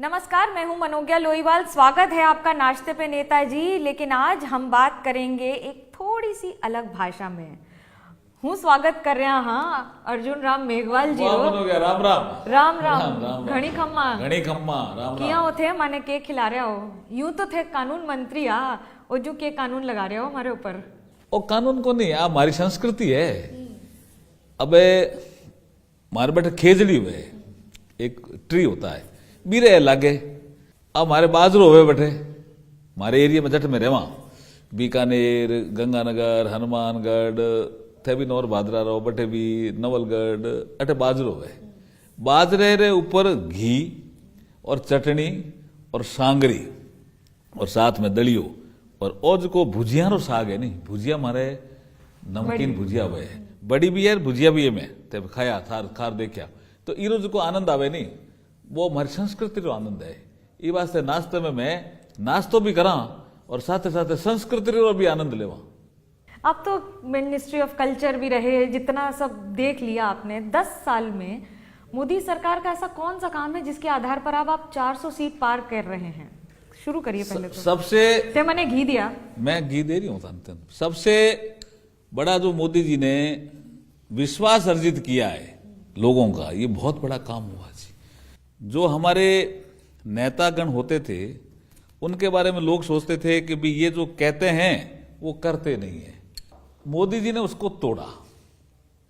नमस्कार, मैं हूं मनोज्ञा लोईवाल। स्वागत है आपका नाश्ते पे नेताजी। लेकिन आज हम बात करेंगे एक थोड़ी सी अलग भाषा में। हूँ स्वागत कर रहे हाँ अर्जुन राम मेघवाल जी राम राम राम राम घणी खम्मा राम किया हो थे माने के खिला रहे हो। यूं तो थे कानून मंत्री और जो के कानून लगा रहे हो हमारे ऊपर। ओ कानून को नहीं, आप हमारी संस्कृति है। अबे मारे बेटे खेजड़ी हुए एक ट्री होता है बीरे लागे। अब हमारे बाजरो हुए बैठे हमारे एरिया में जट में रेवा बीकानेर गंगानगर हनुमानगढ़ थे भी नौर भादरा रहो बटे भी नवलगढ़ अटे बाजरो है। बाजरे रे ऊपर घी और चटनी और सांगरी और साथ में दलियो और ओज को भुजिया रो साग है। नहीं भुजिया मारे नमकीन भुजिया हुए है, बड़ी भी है भुजिया भी है। मैं ते खाया थार खार देखा तो ई रोज को आनंद आवे नहीं, वो हमारी संस्कृति रो आनंद है। ये वास्ते नाश्ते में मैं नाश्तो भी करा और साथ साथ संस्कृति रो भी आनंद लेवा। आप तो मिनिस्ट्री ऑफ कल्चर भी रहे, जितना सब देख लिया आपने 10 साल में। मोदी सरकार का ऐसा कौन सा काम है जिसके आधार पर आप 400 सीट पार कर रहे हैं? शुरू करिए पहले तो। सबसे मैंने घी दिया, मैं घी दे रही हूँ। सबसे बड़ा जो मोदी जी ने विश्वास अर्जित किया है लोगों का, ये बहुत बड़ा काम हुआ जी। जो हमारे नेतागण होते थे उनके बारे में लोग सोचते थे कि भी ये जो कहते हैं वो करते नहीं है। मोदी जी ने उसको तोड़ा।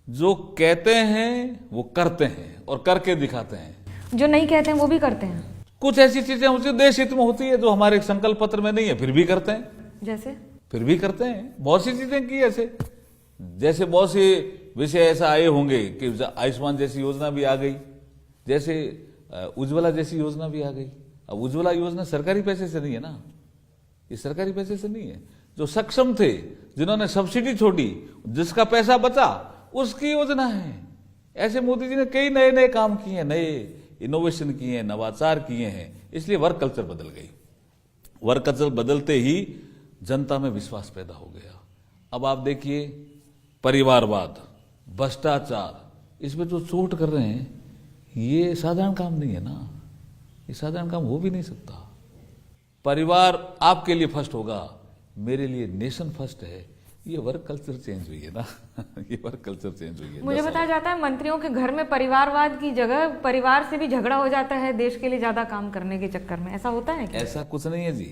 जो कहते हैं वो करते हैं और करके दिखाते हैं, जो नहीं कहते हैं वो भी करते हैं। कुछ ऐसी चीजें होती है देश हित में होती है जो हमारे संकल्प पत्र में नहीं है, फिर भी करते हैं। जैसे फिर भी करते हैं बहुत सी चीजें की ऐसे। जैसे बहुत से विषय ऐसा आए होंगे कि आयुष्मान जैसी योजना भी आ गई, जैसे उज्ज्वला जैसी योजना भी आ गई। अब उज्ज्वला योजना सरकारी पैसे से नहीं है ना, ये सरकारी पैसे से नहीं है। जो सक्षम थे जिन्होंने सब्सिडी छोड़ी जिसका पैसा बचा उसकी योजना है। ऐसे मोदी जी ने कई नए नए काम किए हैं, नए इनोवेशन किए हैं, नवाचार किए हैं। इसलिए वर्क कल्चर बदल गई। वर्क कल्चर बदलते ही जनता में विश्वास पैदा हो गया। अब आप देखिए परिवारवाद भ्रष्टाचार इसमें जो चोट कर रहे हैं ये साधारण काम नहीं है ना, ये साधारण काम हो भी नहीं सकता। परिवार आपके लिए फर्स्ट होगा, मेरे लिए नेशन फर्स्ट है। ये वर्क कल्चर चेंज हुई है ना ये वर्क कल्चर चेंज हुई है। मुझे बताया जाता है मंत्रियों के घर में परिवारवाद की जगह परिवार से भी झगड़ा हो जाता है देश के लिए ज्यादा काम करने के चक्कर में। ऐसा होता है क्या? ऐसा कुछ नहीं है जी,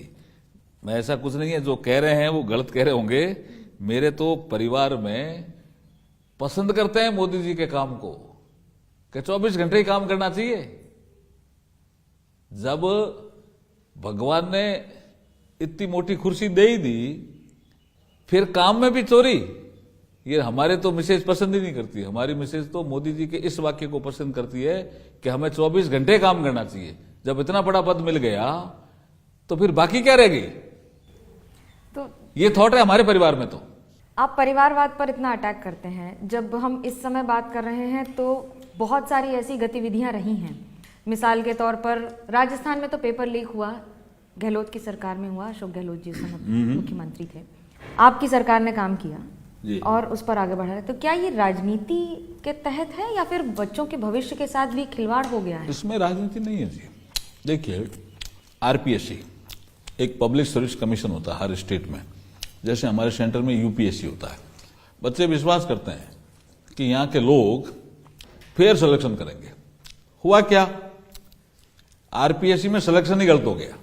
मैं ऐसा कुछ नहीं है। जो कह रहे हैं वो गलत कह रहे होंगे। मेरे तो परिवार में पसंद करते हैं मोदी जी के काम को कि 24 घंटे ही काम करना चाहिए। जब भगवान ने इतनी मोटी कुर्सी दे ही दी फिर काम में भी चोरी, ये हमारे तो मिसेज पसंद ही नहीं करती। हमारी मिसेज तो मोदी जी के इस वाक्य को पसंद करती है कि हमें 24 घंटे काम करना चाहिए। जब इतना बड़ा पद मिल गया तो फिर बाकी क्या रहेगी? तो ये थॉट है हमारे परिवार में। तो आप परिवारवाद पर इतना अटैक करते हैं। जब हम इस समय बात कर रहे हैं तो बहुत सारी ऐसी गतिविधियां रही हैं। मिसाल के तौर पर राजस्थान में तो पेपर लीक हुआ, गहलोत की सरकार में हुआ। अशोक गहलोत जी उस समय मुख्यमंत्री थे। आपकी सरकार ने काम किया और उस पर आगे बढ़ा है। तो क्या ये राजनीति के तहत है या फिर बच्चों के भविष्य के साथ भी खिलवाड़ हो गया है? इसमें राजनीति नहीं है जी। देखिए आरपीएससी एक पब्लिक सर्विस कमीशन होता है हर स्टेट में, जैसे हमारे सेंटर में यूपीएससी होता है। बच्चे विश्वास करते हैं कि यहाँ के लोग फेयर सिलेक्शन करेंगे। हुआ क्या, आरपीएससी में सिलेक्शन ही गलत हो गया।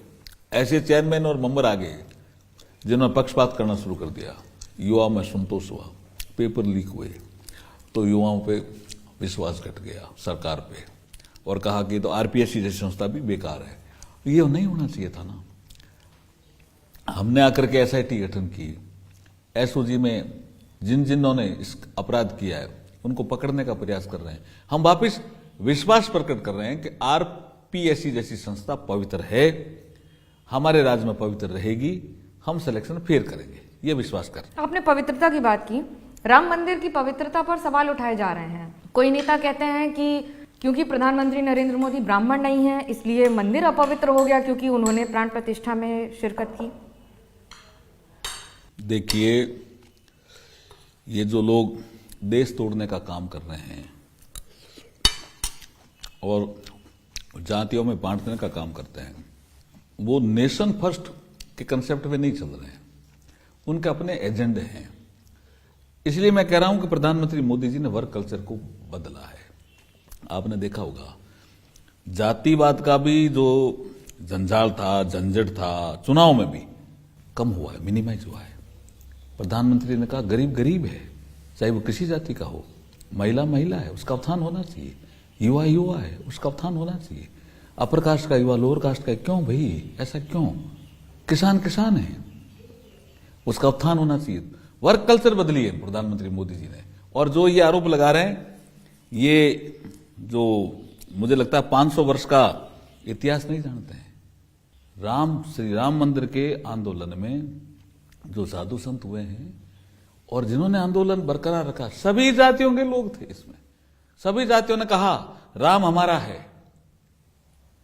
ऐसे चेयरमैन और मेंबर आ गए जिन्होंने पक्षपात करना शुरू कर दिया। युवाओं में संतोष हुआ, पेपर लीक हुए तो युवाओं पे विश्वास घट गया सरकार पे और कहा कि तो आरपीएससी जैसी संस्था भी बेकार है। ये नहीं होना चाहिए था ना। हमने आकर के एसआईटी गठन की। एसओजी में जिन्होंने इस अपराध किया है उनको पकड़ने का प्रयास कर रहे हैं। हम वापिस विश्वास प्रकट कर रहे हैं कि आरपीएससी जैसी संस्था पवित्र है, हमारे राज्य में पवित्र रहेगी, हम सिलेक्शन फेयर करेंगे, ये विश्वास कर। आपने पवित्रता की बात की, राम मंदिर की पवित्रता पर सवाल उठाए जा रहे हैं। कोई नेता कहते हैं कि क्योंकि प्रधानमंत्री नरेंद्र मोदी ब्राह्मण नहीं है इसलिए मंदिर अपवित्र हो गया क्योंकि उन्होंने प्राण प्रतिष्ठा में शिरकत की। देखिए ये जो लोग देश तोड़ने का काम कर रहे हैं और जातियों में बांटने का काम करते हैं। वो नेशन फर्स्ट के कंसेप्ट पे नहीं चल रहे हैं, उनके अपने एजेंडे हैं। इसलिए मैं कह रहा हूं कि प्रधानमंत्री मोदी जी ने वर्क कल्चर को बदला है। आपने देखा होगा जातिवाद का भी जो जंजाल था, झंझट था, चुनाव में भी कम हुआ है, मिनिमाइज हुआ है। प्रधानमंत्री ने कहा गरीब गरीब है, चाहे वो किसी जाति का हो, महिला महिला है, उसका उत्थान होना चाहिए, युवा युवा है, उसका उत्थान होना चाहिए, अपर कास्ट का युवा लोअर कास्ट का, क्यों भाई ऐसा क्यों, किसान किसान है, उसका उत्थान होना चाहिए। वर्क कल्चर बदली है प्रधानमंत्री मोदी जी ने। और जो ये आरोप लगा रहे हैं, ये जो मुझे लगता है 500 वर्ष का इतिहास नहीं जानते हैं। श्री राम मंदिर के आंदोलन में जो साधु संत हुए हैं और जिन्होंने आंदोलन बरकरार रखा, सभी जातियों के लोग थे इसमें। सभी जातियों ने कहा राम हमारा है।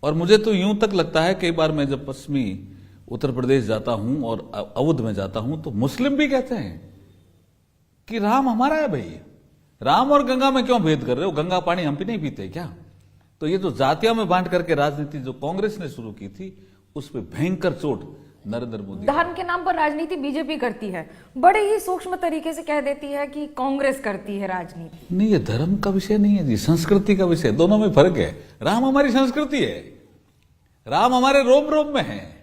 और मुझे तो यूं तक लगता है, कई बार मैं जब पश्चिमी उत्तर प्रदेश जाता हूं और अवध में जाता हूं तो मुस्लिम भी कहते हैं कि राम हमारा है। भाई राम और गंगा में क्यों भेद कर रहे हो, गंगा पानी हम भी नहीं पीते क्या? तो ये जो जातियों में बांट करके राजनीति जो कांग्रेस ने शुरू की थी, उस पर भयंकर चोट नरेंद्र मोदी। धर्म के नाम पर राजनीति बीजेपी करती है, बड़े ही सूक्ष्म तरीके से कह देती है कि कांग्रेस करती है राजनीति। नहीं, ये धर्म का विषय नहीं है जी, संस्कृति का विषय। दोनों में फर्क है। राम हमारी संस्कृति है, राम हमारे रोम रोम में है।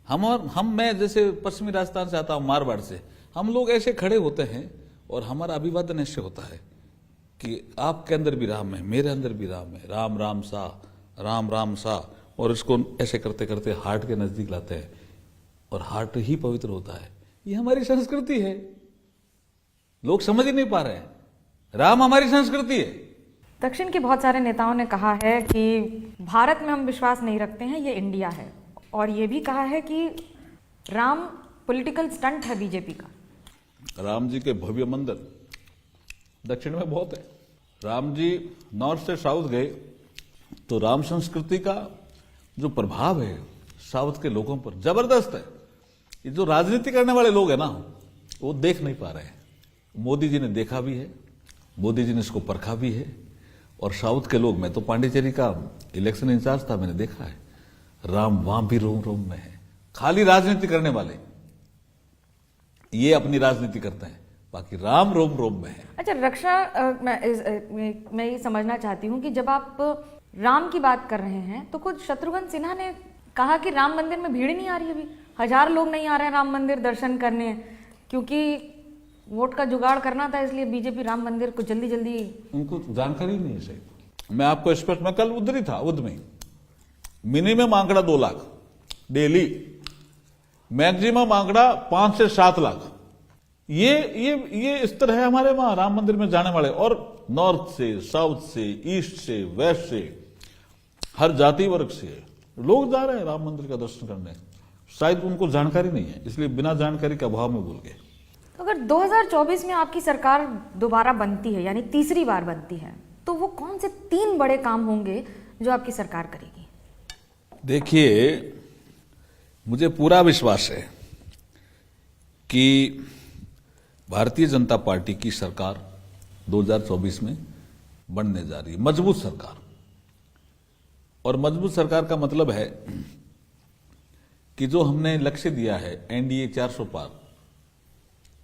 मैं जैसे पश्चिमी राजस्थान से आता हूं, मारवाड़ से, हम लोग ऐसे खड़े होते हैं और हमारा अभिवादन ऐसे होता है कि आपके अंदर भी राम है, मेरे अंदर भी राम है, राम राम सा, राम राम सा। और इसको ऐसे करते करते हार्ट के नजदीक लाते हैं और हार्ट ही पवित्र होता है। ये हमारी संस्कृति है, लोग समझ ही नहीं पा रहे हैं। राम हमारी संस्कृति है। दक्षिण के बहुत सारे नेताओं ने कहा है कि भारत में हम विश्वास नहीं रखते हैं, ये इंडिया है। और ये भी कहा है कि राम पॉलिटिकल स्टंट है बीजेपी का। राम जी के भव्य मंदिर दक्षिण में बहुत है। राम जी नॉर्थ से साउथ गए तो राम संस्कृति का जो प्रभाव है साउथ के लोगों पर जबरदस्त है। ये जो राजनीति करने वाले लोग हैं ना, वो देख नहीं पा रहे हैं। मोदी जी ने देखा भी है, मोदी जी ने इसको परखा भी है। और साउथ के लोग, मैं तो पांडिचेरी का इलेक्शन इंचार्ज था, मैंने देखा है राम वहां भी रोम रोम में है। खाली राजनीति करने वाले ये अपनी राजनीति करते हैं, बाकी राम रोम रोम में है। अच्छा रक्षा, मैं ये समझना चाहती हूँ कि जब आप राम की बात कर रहे हैं तो खुद शत्रुघ्न सिन्हा ने कहा कि राम मंदिर में भीड़ नहीं आ रही, अभी 1000 लोग नहीं आ रहे हैं राम मंदिर दर्शन करने, क्योंकि वोट का जुगाड़ करना था, इसलिए बीजेपी राम मंदिर को जल्दी जल्दी। उनको जानकारी नहीं है सही। मैं आपको स्पष्ट, मैं कल उधर ही था, उधर में मिनिमम आंकड़ा 2 लाख डेली, मैक्सिमम आंकड़ा 5 से 7 लाख। ये स्तर है हमारे वहां राम मंदिर में जाने वाले। और नॉर्थ से, साउथ से, ईस्ट से, वेस्ट से, हर जाति वर्ग से लोग जा रहे हैं राम मंदिर का दर्शन करने। शायद उनको जानकारी नहीं है, इसलिए बिना जानकारी के अभाव में बोल गए। तो अगर 2024 में आपकी सरकार दोबारा बनती है, यानी तीसरी बार बनती है, तो वो कौन से 3 बड़े काम होंगे जो आपकी सरकार करेगी? देखिए, मुझे पूरा विश्वास है कि भारतीय जनता पार्टी की सरकार 2024 में बनने जा रही है, मजबूत सरकार। और मजबूत सरकार का मतलब है कि जो हमने लक्ष्य दिया है एनडीए 400 पार,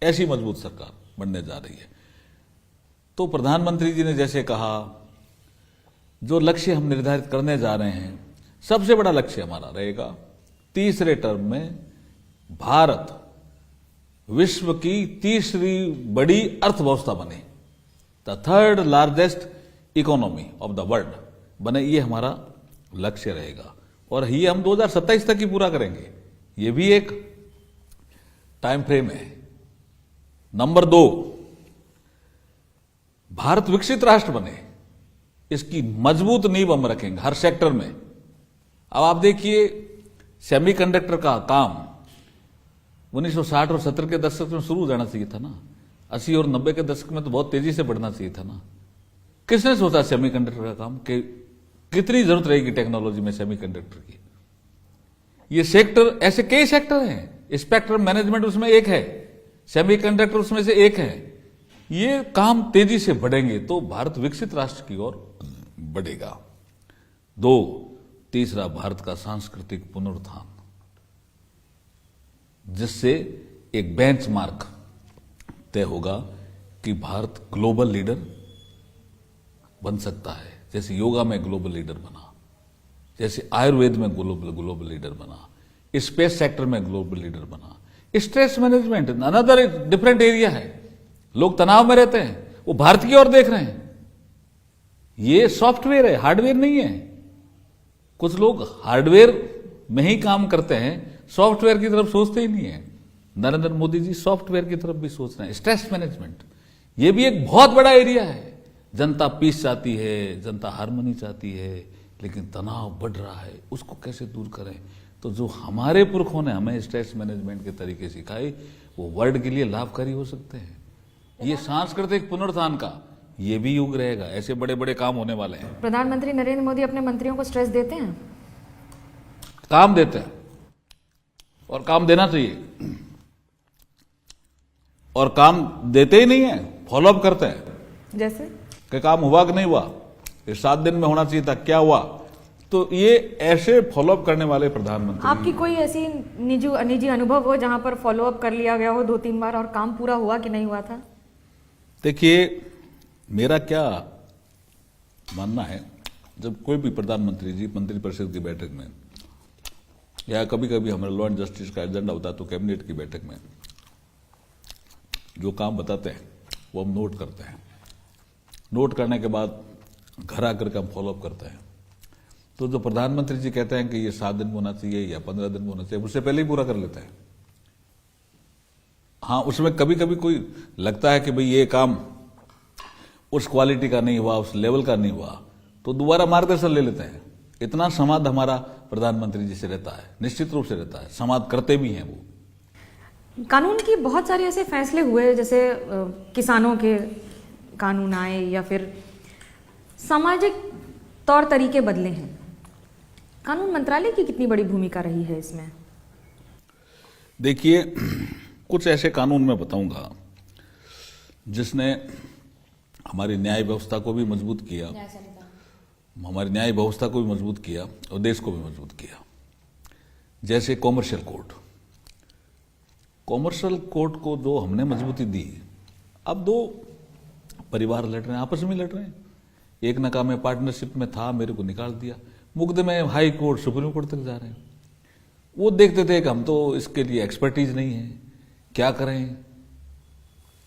ऐसी मजबूत सरकार बनने जा रही है। तो प्रधानमंत्री जी ने जैसे कहा, जो लक्ष्य हम निर्धारित करने जा रहे हैं, सबसे बड़ा लक्ष्य हमारा रहेगा तीसरे टर्म में भारत विश्व की तीसरी बड़ी अर्थव्यवस्था बने, the third largest economy of the world बने। ये हमारा लक्ष्य रहेगा और ये हम 2027 तक ही पूरा करेंगे। ये भी एक टाइम फ्रेम है। नंबर 2, भारत विकसित राष्ट्र बने, इसकी मजबूत नींव हम रखेंगे हर सेक्टर में। अब आप देखिए, सेमीकंडक्टर का काम 1960 और 70 के दशक में शुरू हो जाना चाहिए था ना। 80 और 90 के दशक में तो बहुत तेजी से बढ़ना चाहिए था ना। किसने सोचा सेमीकंडक्टर का काम कि कितनी जरूरत रहेगी टेक्नोलॉजी में सेमीकंडक्टर की? ये सेक्टर, ऐसे कई सेक्टर हैं, स्पेक्ट्रम मैनेजमेंट उसमें एक है, सेमीकंडक्टर उसमें से एक है। ये काम तेजी से बढ़ेंगे तो भारत विकसित राष्ट्र की ओर बढ़ेगा। दो, तीसरा भारत का सांस्कृतिक पुनरुत्थान, जिससे एक बेंचमार्क तय होगा कि भारत ग्लोबल लीडर बन सकता है। जैसे योगा में ग्लोबल लीडर बना, जैसे आयुर्वेद में ग्लोबल लीडर बना, स्पेस सेक्टर में ग्लोबल लीडर बना। Stress management another different area है। लोग तनाव में रहते हैं, वो भारत की ओर देख रहे हैं। ये सॉफ्टवेयर है, हार्डवेयर नहीं है। कुछ लोग हार्डवेयर में ही काम करते हैं, सॉफ्टवेयर की तरफ सोचते ही नहीं है। नरेंद्र मोदी जी सॉफ्टवेयर की तरफ भी सोच रहे हैं। स्ट्रेस मैनेजमेंट ये भी एक बहुत बड़ा एरिया है। जनता पीस चाहती है, जनता हार्मनी चाहती है, लेकिन तनाव बढ़ रहा है, उसको कैसे दूर करें। तो जो हमारे पुरखों ने हमें स्ट्रेस मैनेजमेंट के तरीके सिखाए, वो वर्ल्ड के लिए लाभकारी हो सकते हैं। ये सांस्कृतिक पुनरुत्थान का ये भी युग रहेगा। ऐसे बड़े बड़े काम होने वाले हैं। प्रधानमंत्री नरेंद्र मोदी अपने मंत्रियों को स्ट्रेस देते हैं? काम देते हैं और काम देना चाहिए, और काम देते ही नहीं है, फॉलोअप करते हैं। जैसे कि काम हुआ कि नहीं हुआ, ये 7 दिन में होना चाहिए था, क्या हुआ। तो ये ऐसे फॉलोअप करने वाले प्रधानमंत्री। आपकी कोई ऐसी निजी अनुभव हो जहां पर फॉलोअप कर लिया गया हो 2-3 बार और काम पूरा हुआ कि नहीं हुआ था? देखिए, मेरा क्या मानना है, जब कोई भी प्रधानमंत्री जी मंत्रिपरिषद की बैठक में या कभी कभी हमारे लॉ एंड जस्टिस का एजेंडा होता है, तो कैबिनेट की बैठक में जो काम बताते हैं वो हम नोट करते हैं। नोट करने के बाद घर आकर के हम फॉलोअप करते हैं। तो जो प्रधानमंत्री जी कहते हैं कि ये 7 दिन में होना चाहिए या 15 दिन में होना चाहिए, उससे पहले ही पूरा कर लेते हैं। हाँ, उसमें कभी कभी कोई लगता है कि भाई ये काम उस क्वालिटी का नहीं हुआ, उस लेवल का नहीं हुआ, तो दोबारा मार्गदर्शन ले लेते हैं। इतना संवाद हमारा प्रधानमंत्री जी से रहता है, निश्चित रूप से रहता है, संवाद करते भी हैं वो। कानून की बहुत सारे ऐसे फैसले हुए, जैसे किसानों के कानून आए या फिर सामाजिक तौर तरीके बदले हैं। कानून मंत्रालय की कितनी बड़ी भूमिका रही है इसमें? देखिए, कुछ ऐसे कानून मैं बताऊंगा जिसने हमारी न्याय व्यवस्था को भी मजबूत किया, हमारी न्याय व्यवस्था को भी मजबूत किया और देश को भी मजबूत किया। जैसे कॉमर्शियल कोर्ट। कॉमर्शियल कोर्ट को जो हमने मजबूती दी, अब 2 परिवार लड़ रहे हैं, आपस में लड़ रहे हैं। एक नाकाम पार्टनरशिप में था, मेरे को निकाल दिया, मुकदमे हाई कोर्ट सुप्रीम कोर्ट तक जा रहे हैं। वो देखते थे कि हम तो इसके लिए एक्सपर्टीज नहीं है, क्या करें,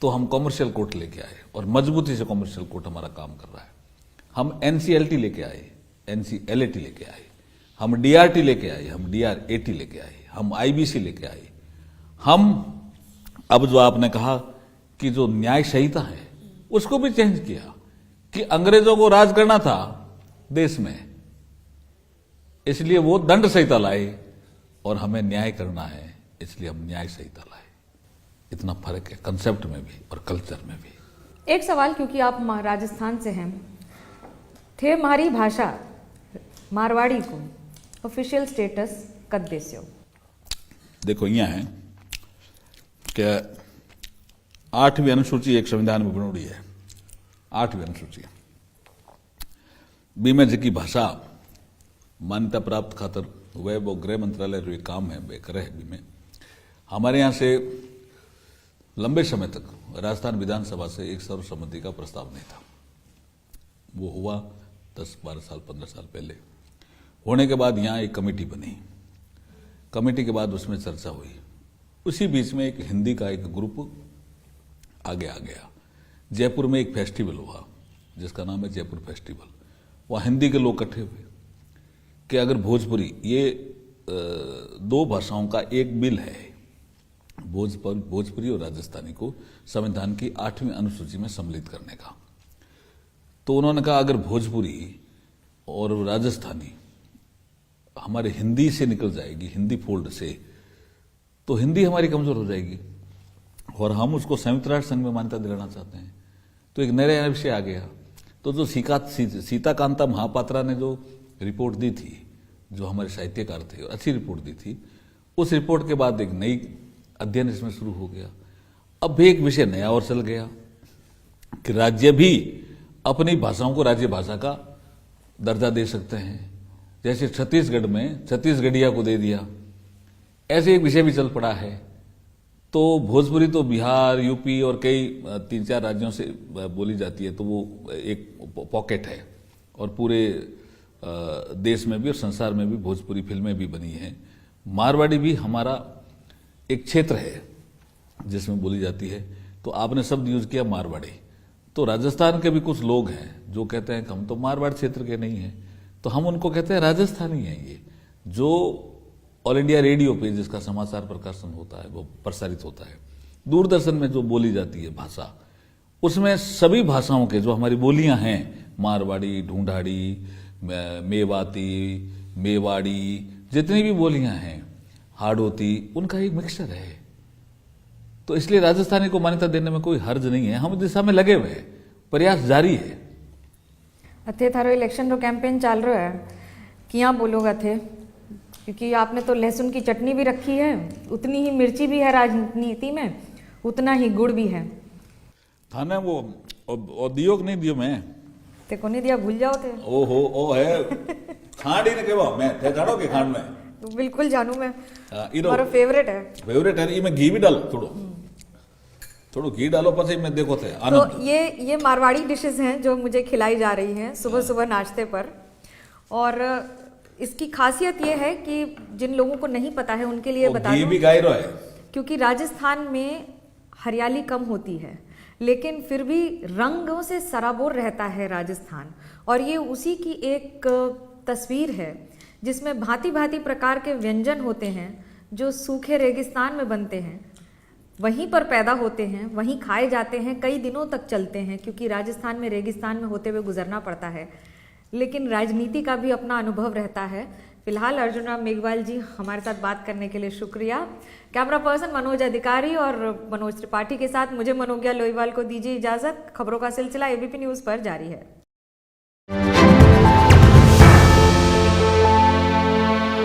तो हम कॉमर्शियल कोर्ट लेके आए और मजबूती से कॉमर्शियल कोर्ट हमारा काम कर रहा है। हम एनसीएलटी लेके आए, एनसीएलएटी लेके आए, हम डीआरटी लेके आए, हम डीआरएटी लेके आए, हम आईबीसी लेके आए। हम अब जो आपने कहा कि जो न्याय संहिता है उसको भी चेंज किया कि अंग्रेजों को राज करना था देश में, इसलिए वो दंड संहिता लाए, और हमें न्याय करना है इसलिए हम न्याय संहिता लाए। इतना फर्क है कंसेप्ट में भी और कल्चर में भी। एक सवाल, क्योंकि आप राजस्थान से हैं, थे हमारी भाषा मारवाड़ी को ऑफिशियल स्टेटस कद देस्यो? देखो, यहाँ है कि 8वीं अनुसूची एक संविधान में बनोड़ी है। 8वीं अनुसूची बीमे जी की भाषा मान्यता प्राप्त खातर वह वो गृह मंत्रालय जो काम है वे करे है। बीमे हमारे यहाँ से लंबे समय तक राजस्थान विधानसभा से एक सर्वसम्मति का प्रस्ताव नहीं था। वो हुआ 10-12 साल 15 साल पहले। होने के बाद यहाँ एक कमेटी बनी, कमेटी के बाद उसमें चर्चा हुई। उसी बीच में एक हिंदी का एक ग्रुप आगे आ गया। जयपुर में एक फेस्टिवल हुआ जिसका नाम है जयपुर फेस्टिवल। वहाँ हिंदी के लोग इकट्ठे हुए कि अगर भोजपुरी, ये 2 भाषाओं का एक बिल है, भोजपुरी और राजस्थानी को संविधान की 8वीं अनुसूची में सम्मिलित करने का। तो उन्होंने कहा अगर भोजपुरी और राजस्थानी हमारे हिंदी से निकल जाएगी, हिंदी फोल्ड से, तो हिंदी हमारी कमजोर हो जाएगी और हम उसको संयुक्त राष्ट्र संघ में मान्यता दिलाना चाहते हैं। तो एक नया विषय आ गया। तो जो सीताकांता महापात्रा ने जो रिपोर्ट दी थी, जो हमारे साहित्यकार थे, और अच्छी रिपोर्ट दी थी, उस रिपोर्ट के बाद एक नई अध्ययन इसमें शुरू हो गया। अब एक विषय नया और चल गया कि राज्य भी अपनी भाषाओं को राज्य भाषा का दर्जा दे सकते हैं जैसे छत्तीसगढ़ में छत्तीसगढ़िया को दे दिया, ऐसे एक विषय भी चल पड़ा है। तो भोजपुरी तो बिहार, यूपी और कई 3-4 राज्यों से बोली जाती है, तो वो एक पॉकेट है और पूरे देश में भी और संसार में भी भोजपुरी फिल्में भी बनी हैं। मारवाड़ी भी हमारा एक क्षेत्र है जिसमें बोली जाती है। तो आपने शब्द यूज किया मारवाड़ी, तो राजस्थान के भी कुछ लोग हैं जो कहते हैं कि हम तो मारवाड़ क्षेत्र के नहीं हैं, तो हम उनको कहते हैं राजस्थानी हैं। ये जो ऑल इंडिया रेडियो पे जिसका समाचार प्रकाशन होता है, वो प्रसारित होता है, दूरदर्शन में जो बोली जाती है भाषा, उसमें सभी भाषाओं के जो हमारी बोलियां हैं, मारवाड़ी, ढूंढाड़ी, मेवाती, मेवाड़ी, जितनी भी बोलियां हैं, हाड़ोती, उनका एक मिक्सचर है। तो इसलिए राजस्थानी को मान्यता देने में कोई हर्ज नहीं है। हम दिशा में लगे हुए हैं, प्रयास जारी है। अथे थारो इलेक्शन रो कैंपेन चल रहा है, किया बोलोगा थे? क्योंकि आपने तो लहसुन की चटनी भी रखी है, उतनी ही मिर्ची भी है राजनीति में, उतना ही गुड़ भी है। थाने वो और दियो कि नहीं दियो? मैं ते को नहीं दिया, भूल जाओ थे। ओहो, ओ है खांड ही ने केवा मैं थे जानो के खांड में बिल्कुल जानू मैं, इरो मारो फेवरेट है। फेवरेट है। इसमें घी भी डालो, थोड़ो घी डालो, પછી मैं देखो थे तो ये मारवाड़ी डिशेस हैं जो मुझे खिलाई जा रही हैं सुबह सुबह नाश्ते पर। और इसकी खासियत ये है कि जिन लोगों को नहीं पता है उनके लिए बता दूं, भी गाय रो है, क्योंकि राजस्थान में हरियाली कम होती है लेकिन फिर भी रंगों से सराबोर रहता है राजस्थान। और ये उसी की एक तस्वीर है जिसमें भांति भांति प्रकार के व्यंजन होते हैं जो सूखे रेगिस्तान में बनते हैं, वहीं पर पैदा होते हैं, वहीं खाए जाते हैं, कई दिनों तक चलते हैं, क्योंकि राजस्थान में रेगिस्तान में होते हुए गुजरना पड़ता है। लेकिन राजनीति का भी अपना अनुभव रहता है। फिलहाल अर्जुन राम मेघवाल जी हमारे साथ बात करने के लिए शुक्रिया। कैमरा पर्सन मनोज अधिकारी और मनोज त्रिपाठी के साथ मुझे मनोज्ञा लोईवाल को दीजिए इजाजत। खबरों का सिलसिला एबीपी न्यूज़ पर जारी है।